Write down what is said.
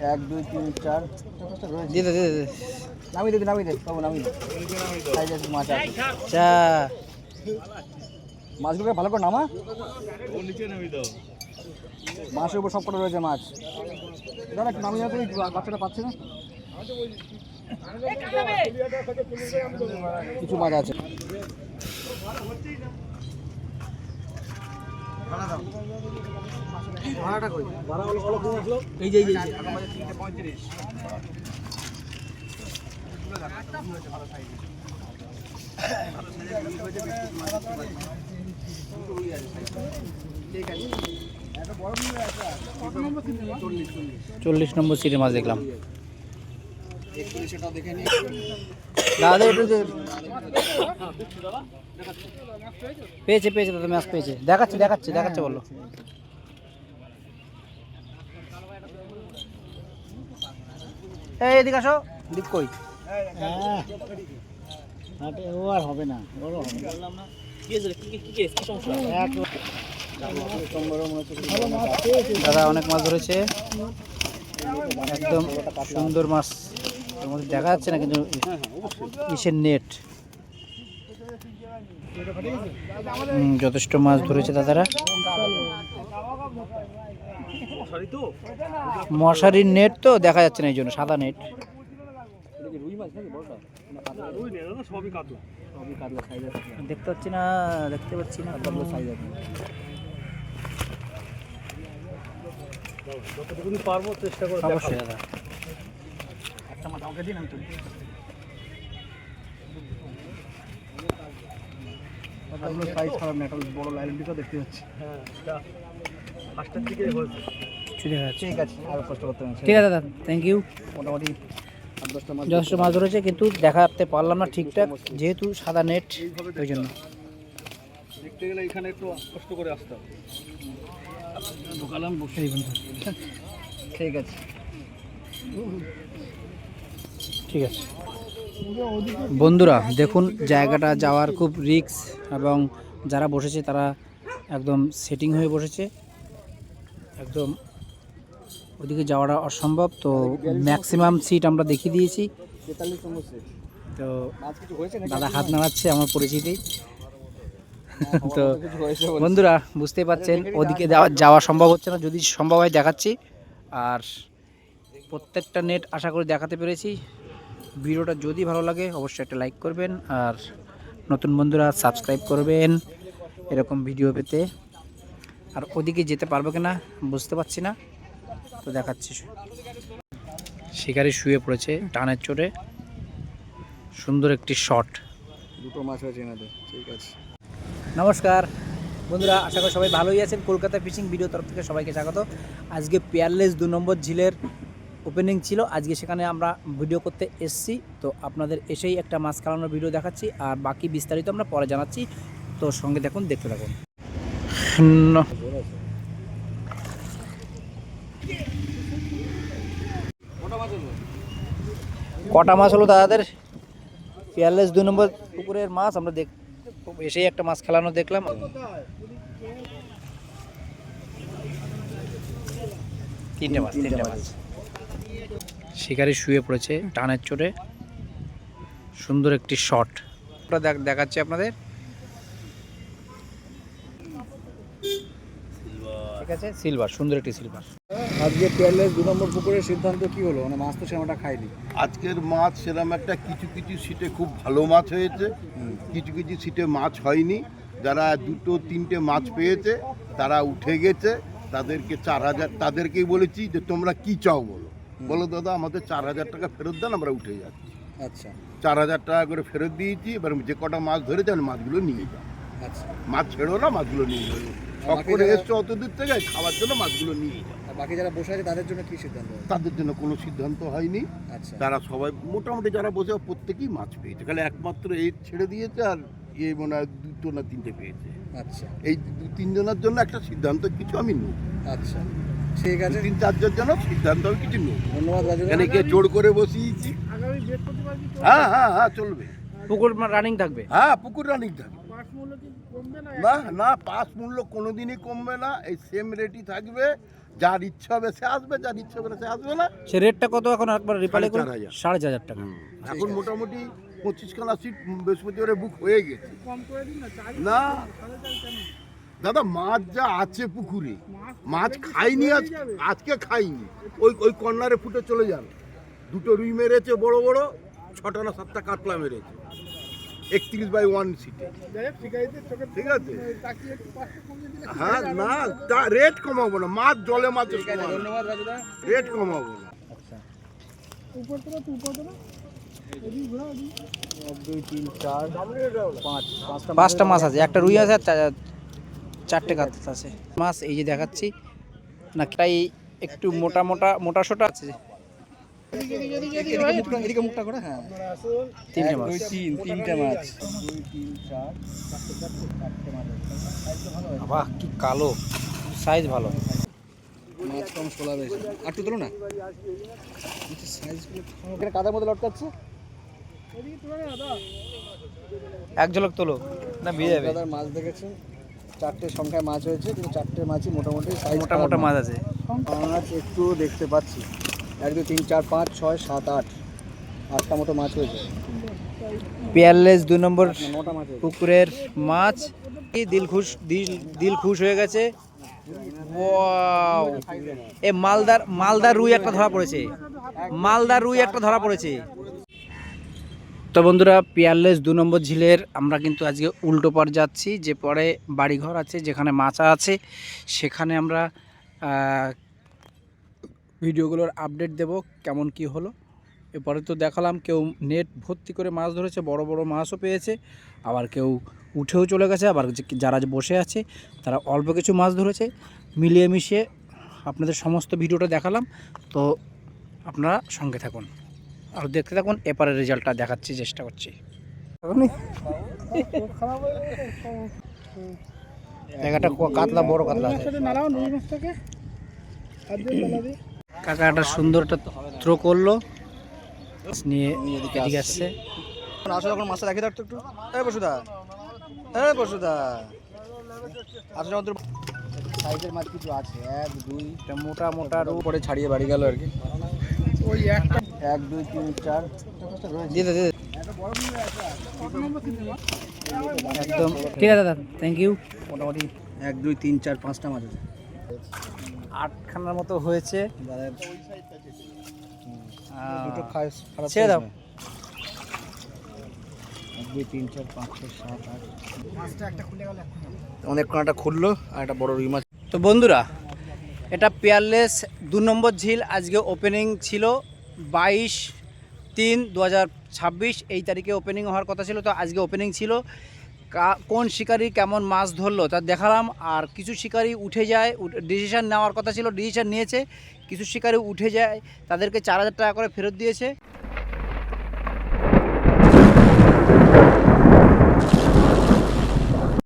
1 2 3 4 দিয়ে দে নামিয়ে দে বাবু নামিয়ে দে সাইজ আছে মাছ আছে চা মাছগুলো ভালো করে নামা ও নিচে নামিয়ে দাও। মাছের উপর সব কটা রয়েছে মাছ দাদা একটু নামিয়ে যাতে বাচ্চাটা পাচ্ছে না কিছু মাছ আছে ভাড়াটা কই ভাড়া হলো এই যে 35 40 নম্বর সিটে মাছ দেখলাম। সেটা দেখে নিই দাদা একটু পেয়েছে দাদা মাছ পেয়েছে দেখাচ্ছে বললো। এই এদিকে আসো দিক কই ও আর হবে না বড় হবে না দাদা অনেক মাছ ধরেছে একদম সুন্দর মাছ এর মধ্যে দেখা যাচ্ছে না কিন্তু ইসের নেট যথেষ্ট মাছ ধরেছে দাদারা। মশারির নেট তো দেখা যাচ্ছে না এই জন্য সাদা নেট। দেখতে পাচ্ছি না যতটুকুনি পারবো চেষ্টা করব অবশ্যই দাদা। একটা মাছ আমাকে দিন আমি তুলি কতগুলো সাইজ খারাপ না একটা বড় লাইন দিকে দেখতে পাচ্ছি হ্যাঁ এটা ফার্স্টের দিকে হয়েছে কিছু দেখা যাচ্ছে। ঠিক আছে আর কষ্ট করতে হবে না ঠিক আছে দাদা থ্যাংক ইউ। মোটামুটি 8-10টা মাছ যথেষ্ট মাছ ধরেছে কিন্তু দেখাতে পারলাম না ঠিকঠাক যেহেতু সাদা নেট ওই জন্য। দেখতে গেলে এখানে একটু কষ্ট করে আসতে হবে ঢোকালাম বসে ঠিক আছে ঠিক আছে বন্ধুরা দেখুন জায়গাটা যাওয়ার খুব রিস্ক এবং যারা বসেছে তারা একদম সেটিং হয়ে বসেছে একদম ওদিকে যাওয়াটা অসম্ভব। তো ম্যাক্সিমাম সিট আমরা দেখিয়ে দিয়েছি। 43 নম্বর সেট তো মাছ কিছু হয়েছে নাকি দাদা হাত নাড়াচ্ছে আমার পরিচিতি। তো কিছু হয়েছে বন্ধুরা বুঝতেই পারছেন ওদিকে যাওয়া সম্ভব হচ্ছে না, যদি সম্ভব হয় দেখাচ্ছি। আর প্রত্যেকটা নেট আশা করি দেখাতে পেরেছি। ভিডিওটা যদি ভালো লাগে অবশ্যই একটা লাইক করবেন আর নতুন বন্ধুরা সাবস্ক্রাইব করবেন এরকম ভিডিও পেতে। আর ওদিকে যেতে পারবো কিনা বুঝতে পারছি না, তো দেখাচ্ছি। শিকারি শুয়ে পড়েছে টানের চোটে, সুন্দর একটি শট। দুটো মাছ হয়েছে এনাদের ঠিক আছে। নমস্কার বন্ধুরা, আশা করি সবাই ভালোই আছেন। কলকাতা ফিশিং ভিডিও তরফ থেকে সবাইকে স্বাগত। আজকে পেয়ারলেস 2 নম্বর ঝিলের ওপেনিং ছিল, আজকে সেখানে আমরা ভিডিও করতে এসেছি। তো আপনাদের এসেই একটা মাছ খাওয়ানোর ভিডিও দেখাচ্ছি আর বাকি বিস্তারিত আমরা পরে জানাচ্ছি। তো সঙ্গে দেখুন, দেখতে থাকুন। কটা মাছ হলো দাদাদের? পেয়ারলেস 2 নম্বর পুকুরের মাছ আমরা এসেই একটা মাছ খেলানো দেখলাম। তিনটে মাছ। শিকারি শুয়ে পড়েছে টানের চোটে, সুন্দর একটি শট দেখাচ্ছে আপনাদের। ঠিক আছে, সিলভার, সুন্দর একটি সিলভার। আজকে পেয়ারলেস 2 নম্বর পুকুরের সিদ্ধান্ত কি হলো? মানে মাছ তো সেরকমটা খাইনি। আজকের মাছ সেরকম একটা কিছু কিছু সিটে খুব ভালো মাছ হয়েছে, কিছু কিছু সিটে মাছ হয়নি। যারা 2-3টে মাছ পেয়েছে তারা উঠে গেছে, তাদেরকে 4000, তাদেরকেই বলেছি যে তোমরা কি চাও বলো দাদা আমাদের 4000 টাকা ফেরত দেন, আমরা উঠে যাচ্ছি। আচ্ছা 4000 টাকা করে ফেরত দিয়েছি। এবার যে কটা মাছ ধরেছেন মাছগুলো নিয়ে যাও, আচ্ছা মাছ ছেড়ো না, মাছগুলো নিয়ে যাও। শখ করে এসছো অত দূর থেকে, খাওয়ার জন্য মাছগুলো নিয়ে যাও। আর বাকি যারা বসে আছে তাদের জন্য কি সিদ্ধান্ত? তাদের জন্য কোনো সিদ্ধান্ত হয়নি। আচ্ছা তারা সবাই মোটামুটি যারা বসে প্রত্যেকেই মাছ পেয়েছে, খালি একমাত্র এই ছেড়ে দিয়েছে আর এই মনে হয় 2 না 3টে পেয়েছে। আচ্ছা এই 2-3 জনের জন্য একটা সিদ্ধান্ত কিছু আমি নেব। আচ্ছা ঠিক আছে, 3-4 জন্য সিদ্ধান্ত আমি কিছু নেব। ধন্যবাদ রাজু। এখানে গিয়ে জোর করে বসিয়েছি। হ্যাঁ চলবে। পুকুর রানিং থাকবে? হ্যাঁ পুকুর রানিং থাকবে। না পাস মূল্য কোনোদিনই কমবে না, এই সেম রেটই থাকবে। যার ইচ্ছা হবে সে আসবে, যার ইচ্ছা হবে না সে আসবে না। সে রেটটা কত এখন একবার রিপ্লাই করুন? 4,500 4,500 টাকা। এখন মোটামুটি 25খানা সিট বৃহস্পতিবারে বুক হয়ে গেছে। না দাদা, মাছ যা আছে পুকুরে, মাছ খাইনি আজকে খাইনি। ওই ওই কর্নারে ফুটে চলে যান, 2টো রুই মেরেছে বড় বড়, 6টা না 7টা কাতলা মেরেছে 31/1 সিটে। ঠিক আছে, হ্যাঁ না রেট কমাবো না, মাছ জলে মাছের রেট কমাবো না। পাঁচটা মাছ আছে, একটা রুই আছে আর 4টে কাতলা আছে। মাছ এই যে দেখাচ্ছি না, তাই একটু মোটা মোটা মোটা সোটা আছে। এদিকে মুখটা করে, হ্যাঁ 3টে মাছ, 3টে মাছ। বাহ কি কালো, সাইজ ভালো। মাছ কম শোলা বেশি, আর একটু তোলো না। এখানে কাদার মধ্যে লটকাচ্ছে, এক ঝলক তোলো না, ভিজে যাবে। কাদার মাছ দেখেছেন, 4টে সংখ্যায় মাছ হয়েছে, কিন্তু 4টে মাছই মোটামুটি সাইজ মোটা মোটা মাছ আছে। মাছ একটু দেখতে পাচ্ছি, 1 2 3 4 5 6 7 8 8টা মতো মাছ হয়েছে। পেয়ারলেস 2 নম্বর নটা মাছ হয়েছে। পুকুরের মাছ। দিল খুশ হয়ে গেছে। ওয়াও, এ মালদার রুই একটা ধরা পড়েছে, মালদার রুই একটা ধরা পড়েছে। তো বন্ধুরা, পেয়ারলেস 2 নম্বর ঝিলের আমরা কিন্তু আজকে উল্টো পার যাচ্ছি, যে পরে বাড়িঘর আছে যেখানে মাছা আছে, সেখানে আমরা ভিডিওগুলোর আপডেট দেব কেমন কি হলো। এরপরে তো দেখালাম কেউ নেট ভর্তি করে মাছ ধরেছে, বড় বড় মাছও পেয়েছে, আবার কেউ উঠেও চলে গেছে, আবার যারা বসে আছে তারা অল্প কিছু মাছ ধরেছে। মিলিয়ে মিশিয়ে আপনাদের সমস্ত ভিডিওটা দেখালাম। তো আপনারা সঙ্গে থাকুন আর দেখতে থাকুন, এপারের রেজাল্টটা দেখাচ্ছি, চেষ্টা করছি। একটা কাতলা, বড় কাতলা আছে। কাকা একটা সুন্দর একটা থ্রো করলো, নিয়ে এদিকে আসছে। আসলে এখন মাছটা দেখে থাকতো একটু। বসুদা, বসুদা আসলে আমাদের সাইজের মাছ কিছু আছে, 1 2 মোটা মোটা রূপ পরে ছাড়িয়ে বাড়ি গেল আর কি। ওই একটা 1 2 3 4 দিতে একদম ঠিক আছে দাদা, থ্যাংক ইউ। মোটামুটি 1 2 3 4 5টা মাছ আছে, 8খানার মতো হয়েছে। দুটো খারাপ ছেড়ে দাও। 1 2 3 4 5 6 7 8 মাছটা একটা খুলে গেল, অনেক কোনাটা খুললো আর একটা বড় রুই মাছ। তো বন্ধুরা, এটা পেয়ারলেস 2 নম্বর ঝিল আজকে ওপেনিং ছিল 22/3/2026 এই তারিখে ওপেনিং হওয়ার কথা ছিল। তো আজকে ওপেনিং ছিল। কোন শিকারি কেমন মাছ ধরলো তা দেখালাম। আর কিছু শিকারি উঠে যায়, ডিসিশন নেওয়ার কথা ছিল, ডিসিশন নিয়েছে। কিছু শিকারি উঠে যায়, তাদেরকে 4,000 টাকা করে ফেরত দিয়েছে।